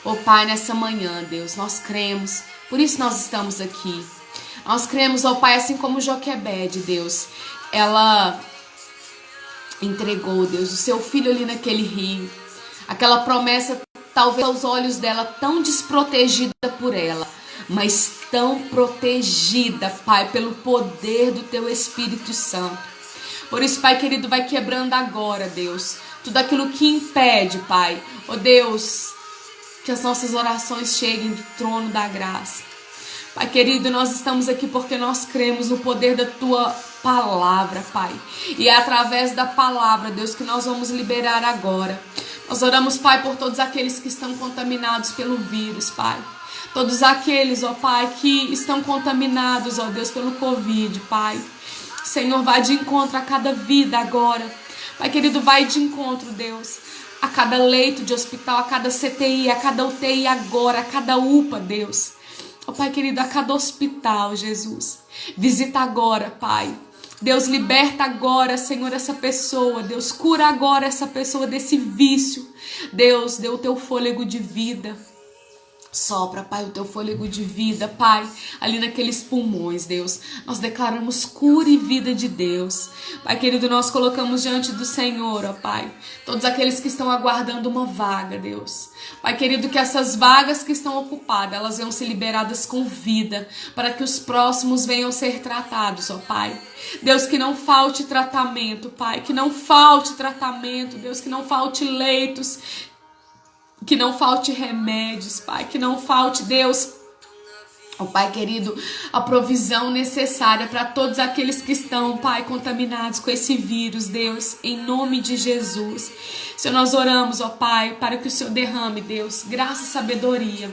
Ô Pai, nessa manhã, Deus, nós cremos, por isso nós estamos aqui. Nós cremos, ó Pai, assim como Joquebede, Deus, ela entregou, Deus, o seu filho ali naquele rio. Aquela promessa, talvez aos olhos dela, tão desprotegida por ela, mas tão protegida, Pai, pelo poder do Teu Espírito Santo. Por isso, Pai querido, vai quebrando agora, Deus, tudo aquilo que impede, Pai, ó Deus, que as nossas orações cheguem do trono da graça. Pai querido, nós estamos aqui porque nós cremos no poder da Tua palavra, Pai. E é através da palavra, Deus, que nós vamos liberar agora. Nós oramos, Pai, por todos aqueles que estão contaminados pelo vírus, Pai. Todos aqueles, ó Pai, que estão contaminados, ó Deus, pelo Covid, Pai. Senhor, vai de encontro a cada vida agora. Pai querido, vai de encontro, Deus, a cada leito de hospital, a cada CTI, a cada UTI agora, a cada UPA, Deus. Ó Pai querido, a cada hospital, Jesus. Visita agora, Pai. Deus, liberta agora, Senhor, essa pessoa. Deus, cura agora essa pessoa desse vício. Deus, dê o Teu fôlego de vida. Sopra, Pai, o Teu fôlego de vida, Pai, ali naqueles pulmões, Deus. Nós declaramos cura e vida de Deus. Pai querido, nós colocamos diante do Senhor, ó Pai, todos aqueles que estão aguardando uma vaga, Deus. Pai querido, que essas vagas que estão ocupadas, elas venham ser liberadas com vida, para que os próximos venham ser tratados, ó Pai. Deus, que não falte tratamento, Pai, que não falte tratamento, Deus, que não falte leitos, que não falte remédios, Pai, que não falte, Deus, ó Pai querido, a provisão necessária para todos aqueles que estão, Pai, contaminados com esse vírus, Deus, em nome de Jesus. Senhor, nós oramos, ó Pai, para que o Senhor derrame, Deus, graça e sabedoria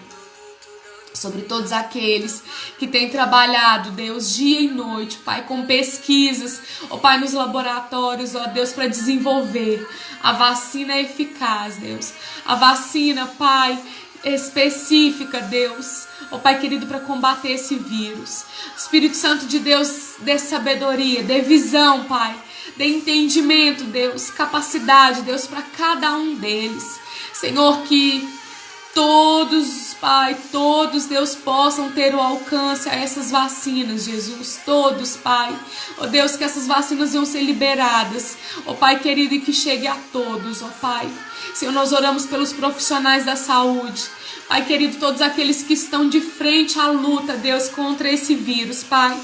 sobre todos aqueles que têm trabalhado, Deus, dia e noite, Pai, com pesquisas, ó Pai, nos laboratórios, ó Deus, para desenvolver a vacina eficaz, Deus, a vacina, Pai, específica, Deus, ó Pai querido, para combater esse vírus. Espírito Santo de Deus, dê sabedoria, dê visão, Pai, dê entendimento, Deus, capacidade, Deus, para cada um deles. Senhor, que todos, Pai, todos, Deus, possam ter o alcance a essas vacinas, Jesus, todos, Pai. Ó Deus, que essas vacinas venham ser liberadas, ó Pai querido, e que chegue a todos, ó Pai. Senhor, nós oramos pelos profissionais da saúde, Pai querido, todos aqueles que estão de frente à luta, Deus, contra esse vírus, Pai.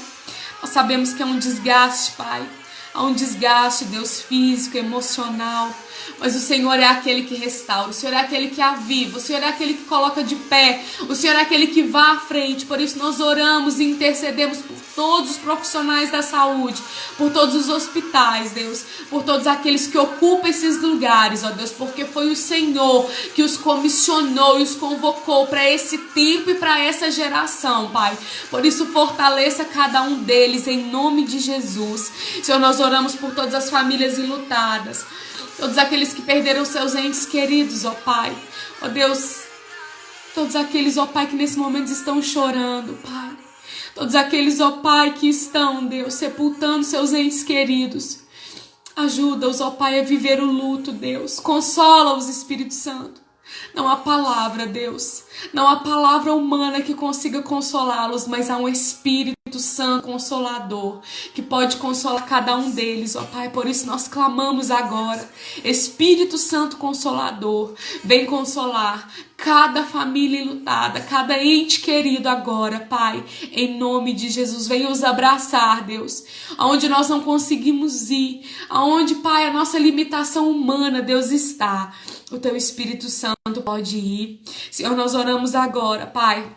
Nós sabemos que é um desgaste, Pai. Há um desgaste, Deus, físico, emocional. Mas o Senhor é aquele que restaura, o Senhor é aquele que aviva, o Senhor é aquele que coloca de pé, o Senhor é aquele que vai à frente. Por isso nós oramos e intercedemos por todos os profissionais da saúde, por todos os hospitais, Deus, por todos aqueles que ocupam esses lugares, ó Deus, porque foi o Senhor que os comissionou e os convocou para esse tempo e para essa geração, Pai. Por isso fortaleça cada um deles em nome de Jesus. Senhor, nós oramos por todas as famílias enlutadas, todos aqueles que perderam seus entes queridos, ó Pai. Ó Deus, todos aqueles, ó Pai, que nesse momento estão chorando, Pai. Todos aqueles, ó Pai, que estão, Deus, sepultando seus entes queridos. Ajuda-os, ó Pai, a viver o luto, Deus. Consola-os, Espírito Santo. Não há palavra, Deus. Não há palavra humana que consiga consolá-los, mas há um Espírito Santo Consolador que pode consolar cada um deles, ó Pai. Por isso nós clamamos agora, Espírito Santo Consolador, vem consolar cada família enlutada, cada ente querido agora, Pai, em nome de Jesus. Vem os abraçar, Deus, aonde nós não conseguimos ir, aonde, Pai, a nossa limitação humana, Deus, está. O Teu Espírito Santo pode ir. Senhor, nós oramos agora, Pai,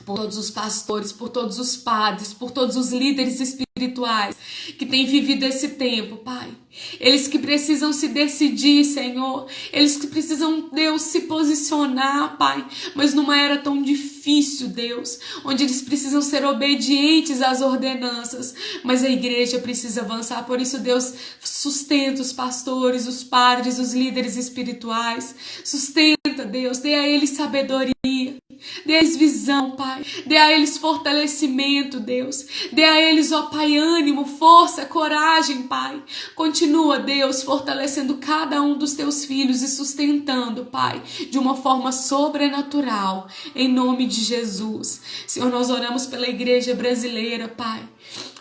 por todos os pastores, por todos os padres, por todos os líderes espirituais espirituais que têm vivido esse tempo, Pai. Eles que precisam se decidir, Senhor. Eles que precisam, Deus, se posicionar, Pai. Mas numa era tão difícil, Deus, onde eles precisam ser obedientes às ordenanças. Mas a igreja precisa avançar. Por isso, Deus, sustenta os pastores, os padres, os líderes espirituais. Sustenta, Deus. Dê a eles sabedoria. Dê a eles visão, Pai. Dê a eles fortalecimento, Deus. Dê a eles, ó Pai, ânimo, força, coragem, Pai. Continua, Deus, fortalecendo cada um dos teus filhos e sustentando, Pai, de uma forma sobrenatural, em nome de Jesus. Senhor, nós oramos pela igreja brasileira, Pai,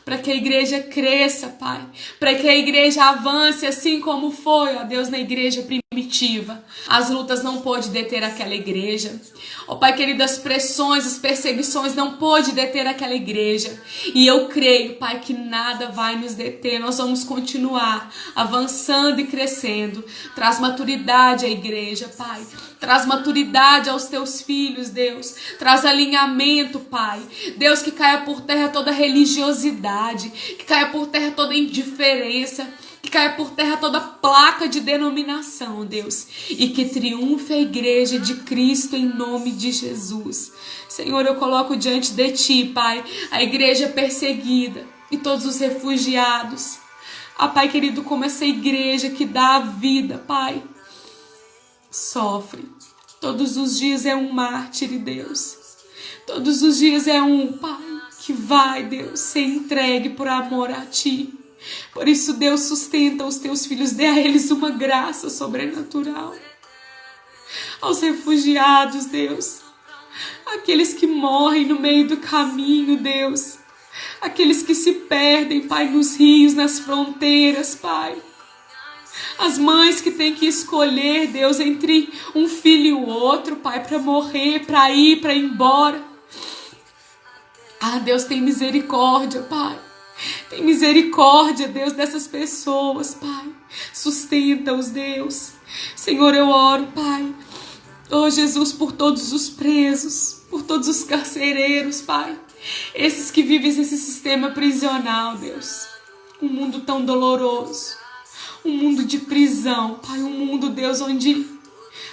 para que a igreja cresça, Pai, para que a igreja avance assim como foi, ó Deus, na igreja primitiva. As lutas não pôde deter aquela igreja. Ó Pai querido, as pressões, as perseguições não pôde deter aquela igreja. E eu creio, Pai, que nada vai nos deter. Nós vamos continuar avançando e crescendo. Traz maturidade à igreja, Pai. Traz maturidade aos teus filhos, Deus. Traz alinhamento, Pai. Deus, que caia por terra toda religiosidade, que caia por terra toda indiferença, que caia por terra toda placa de denominação, Deus, e que triunfe a igreja de Cristo em nome de Jesus. Senhor, eu coloco diante de Ti, Pai, a igreja perseguida e todos os refugiados. Ah, Pai querido, como essa igreja que dá a vida, Pai, sofre. Todos os dias é um mártir, Deus. Todos os dias é um, Pai, que vai, Deus, ser entregue por amor a Ti. Por isso, Deus, sustenta os teus filhos, dê a eles uma graça sobrenatural. Aos refugiados, Deus, aqueles que morrem no meio do caminho, Deus, aqueles que se perdem, Pai, nos rios, nas fronteiras, Pai. As mães que têm que escolher, Deus, entre um filho e o outro, Pai, para morrer, para ir embora. Ah, Deus, tem misericórdia, Pai. Tem misericórdia, Deus, dessas pessoas, Pai. Sustenta-os, Deus. Senhor, eu oro, Pai. Oh, Jesus, por todos os presos, por todos os carcereiros, Pai. Esses que vivem nesse sistema prisional, Deus. Um mundo tão doloroso. Um mundo de prisão, Pai. Um mundo, Deus, onde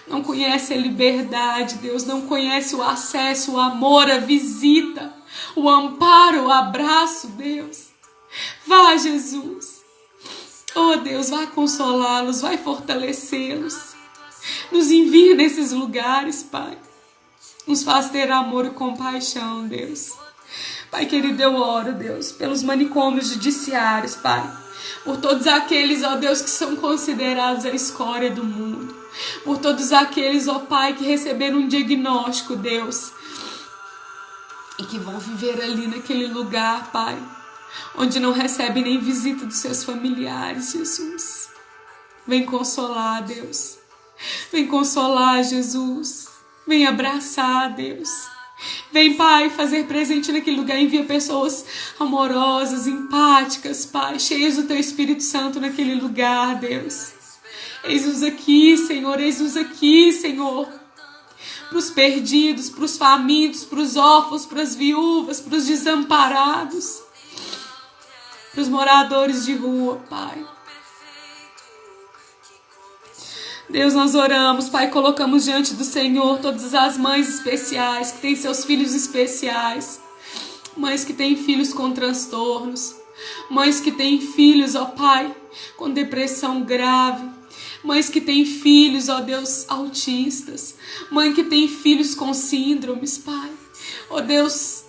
não conhece a liberdade, Deus. Não conhece o acesso, o amor, a visita, o amparo, o abraço, Deus. Vá, Jesus. Oh, Deus, vai consolá-los, vai fortalecê-los. Nos envia nesses lugares, Pai. Nos faz ter amor e compaixão, Deus. Pai querido, eu oro, Deus, pelos manicômios judiciários, Pai. Por todos aqueles, ó Deus, que são considerados a escória do mundo. Por todos aqueles, ó Pai, que receberam um diagnóstico, Deus. E que vão viver ali naquele lugar, Pai, onde não recebe nem visita dos seus familiares, Jesus. Vem consolar, Deus. Vem consolar, Jesus. Vem abraçar, Deus. Vem, Pai, fazer presente naquele lugar. Envia pessoas amorosas, empáticas, Pai, cheias do Teu Espírito Santo naquele lugar, Deus. Eis-nos aqui, Senhor. Eis-nos aqui, Senhor. Para os perdidos, para os famintos, para os órfãos, para as viúvas, para os desamparados, para os moradores de rua, Pai. Deus, nós oramos, Pai, colocamos diante do Senhor todas as mães especiais, que têm seus filhos especiais, mães que têm filhos com transtornos, mães que têm filhos, ó Pai, com depressão grave, mães que têm filhos, ó Deus, autistas, mãe que tem filhos com síndromes, Pai. Ó Deus,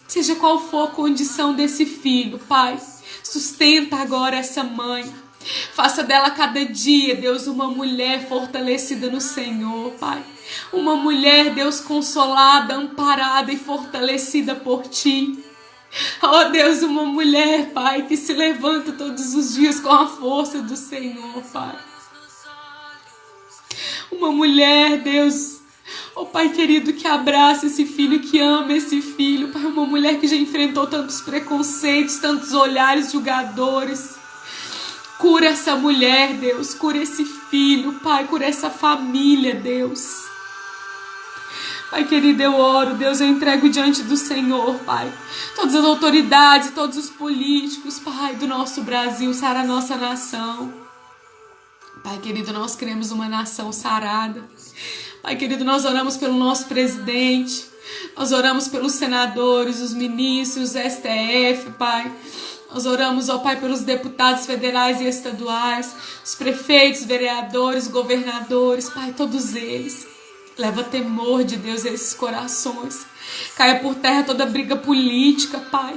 seja qual for a condição desse filho, Pai, sustenta agora essa mãe. Faça dela cada dia, Deus, uma mulher fortalecida no Senhor, Pai. Uma mulher, Deus, consolada, amparada e fortalecida por Ti. Oh, Deus, uma mulher, Pai, que se levanta todos os dias com a força do Senhor, Pai. Uma mulher, Deus, oh Pai querido, que abraça esse filho, que ama esse filho, Pai. Uma mulher que já enfrentou tantos preconceitos, tantos olhares julgadores. Cura essa mulher, Deus, cura esse filho, Pai, cura essa família, Deus. Pai querido, eu oro, Deus, eu entrego diante do Senhor, Pai, todas as autoridades, todos os políticos, Pai, do nosso Brasil, sara a nossa nação. Pai querido, nós queremos uma nação sarada. Pai querido, nós oramos pelo nosso presidente, nós oramos pelos senadores, os ministros, o STF, Pai. Nós oramos, ó Pai, pelos deputados federais e estaduais, os prefeitos, vereadores, governadores, Pai, todos eles. Leva temor de Deus a esses corações. Caia por terra toda briga política, Pai.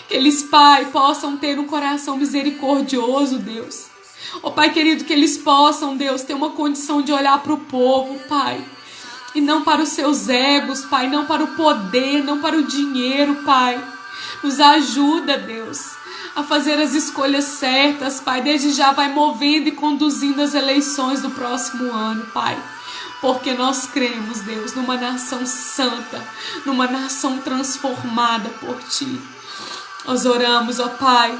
Que eles, Pai, possam ter um coração misericordioso, Deus. Ó Pai querido, que eles possam, Deus, ter uma condição de olhar para o povo, Pai. E não para os seus egos, Pai. Não para o poder, não para o dinheiro, Pai. Nos ajuda, Deus, a fazer as escolhas certas, Pai. Desde já vai movendo e conduzindo as eleições do próximo ano, Pai. Porque nós cremos, Deus, numa nação santa, numa nação transformada por Ti. Nós oramos, ó Pai,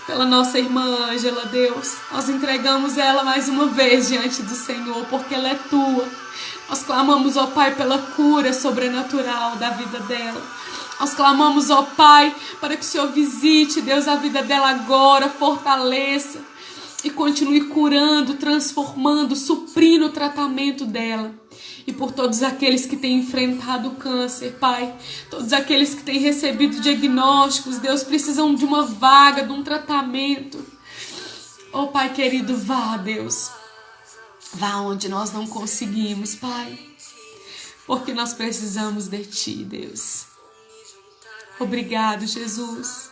pela nossa irmã Ângela, Deus. Nós entregamos ela mais uma vez diante do Senhor, porque ela é Tua. Nós clamamos, ó Pai, pela cura sobrenatural da vida dela. Nós clamamos, ó Pai, para que o Senhor visite, Deus, a vida dela agora, fortaleça e continue curando, transformando, suprindo o tratamento dela. E por todos aqueles que têm enfrentado o câncer, Pai, todos aqueles que têm recebido diagnósticos, Deus, precisam de uma vaga, de um tratamento. Ó Pai querido, vá, Deus, vá onde nós não conseguimos, Pai, porque nós precisamos de Ti, Deus. Obrigado, Jesus.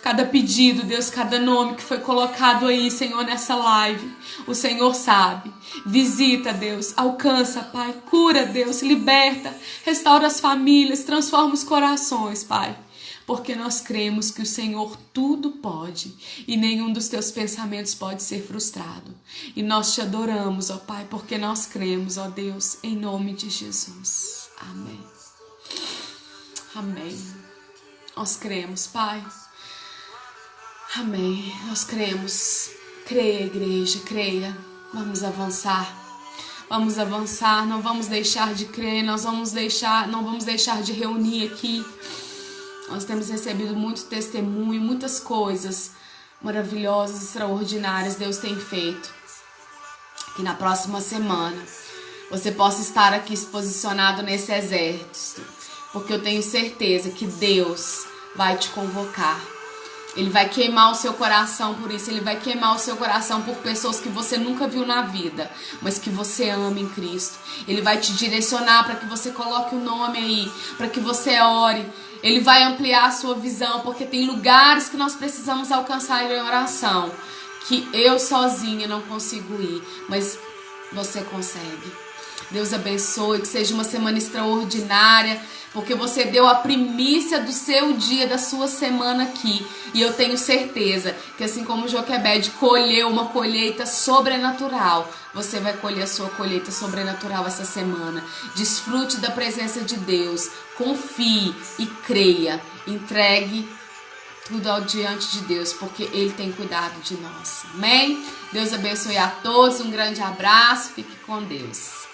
Cada pedido, Deus, cada nome que foi colocado aí, Senhor, nessa live, o Senhor sabe. Visita, Deus, alcança, Pai, cura, Deus, liberta, restaura as famílias, transforma os corações, Pai. Porque nós cremos que o Senhor tudo pode e nenhum dos Teus pensamentos pode ser frustrado. E nós Te adoramos, ó Pai, porque nós cremos, ó Deus, em nome de Jesus. Amém. Amém. Nós cremos, Pai. Amém. Nós cremos. Creia, igreja, creia. Vamos avançar. Vamos avançar. Não vamos deixar de crer. Não vamos deixar de reunir aqui. Nós temos recebido muito testemunho, muitas coisas maravilhosas, extraordinárias Deus tem feito. Que na próxima semana você possa estar aqui se posicionado nesse exército. Porque eu tenho certeza que Deus vai te convocar. Ele vai queimar o seu coração por isso. Ele vai queimar o seu coração por pessoas que você nunca viu na vida, mas que você ama em Cristo. Ele vai te direcionar para que você coloque o nome aí, para que você ore. Ele vai ampliar a sua visão, porque tem lugares que nós precisamos alcançar em oração, que eu sozinha não consigo ir, mas você consegue. Deus abençoe, que seja uma semana extraordinária, porque você deu a primícia do seu dia, da sua semana aqui. E eu tenho certeza que assim como Joquebed colheu uma colheita sobrenatural, você vai colher a sua colheita sobrenatural essa semana. Desfrute da presença de Deus, confie e creia. Entregue tudo ao diante de Deus, porque Ele tem cuidado de nós. Amém? Deus abençoe a todos, um grande abraço, fique com Deus.